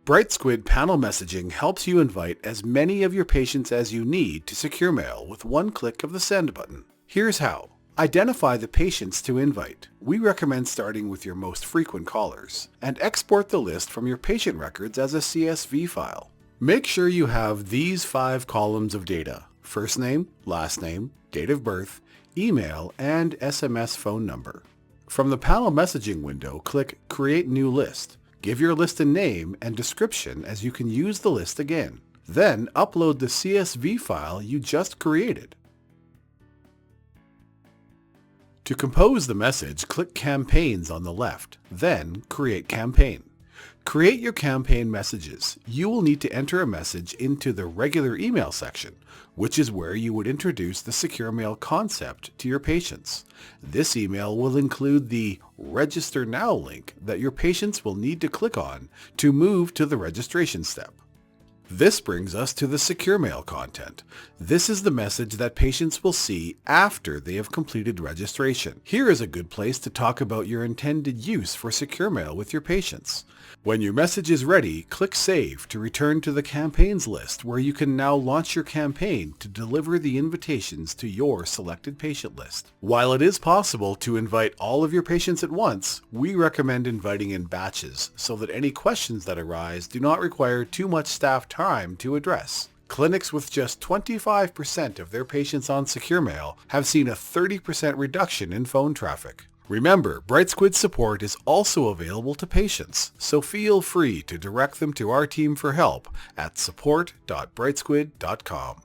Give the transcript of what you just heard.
Brightsquid panel messaging helps you invite as many of your patients as you need to secure mail with one click of the send button. Here's how. Identify the patients to invite. We recommend starting with your most frequent callers, and export the list from your patient records as a CSV file. Make sure you have these 5 columns of data: first name, last name, date of birth, email, and SMS phone number. From the panel messaging window, click Create New List. Give your list a name and description, as you can use the list again. Then upload the CSV file you just created. To compose the message, click Campaigns on the left, then Create Campaign. Create your campaign messages. You will need to enter a message into the regular email section, which is where you would introduce the secure mail concept to your patients. This email will include the Register Now link that your patients will need to click on to move to the registration step. This brings us to the secure mail content. This is the message that patients will see after they have completed registration. Here is a good place to talk about your intended use for secure mail with your patients. When your message is ready, click Save to return to the campaigns list, where you can now launch your campaign to deliver the invitations to your selected patient list. While it is possible to invite all of your patients at once, we recommend inviting in batches so that any questions that arise do not require too much staff time to address. Clinics with just 25% of their patients on secure mail have seen a 30% reduction in phone traffic. Remember, Brightsquid support is also available to patients, so feel free to direct them to our team for help at support.brightsquid.com.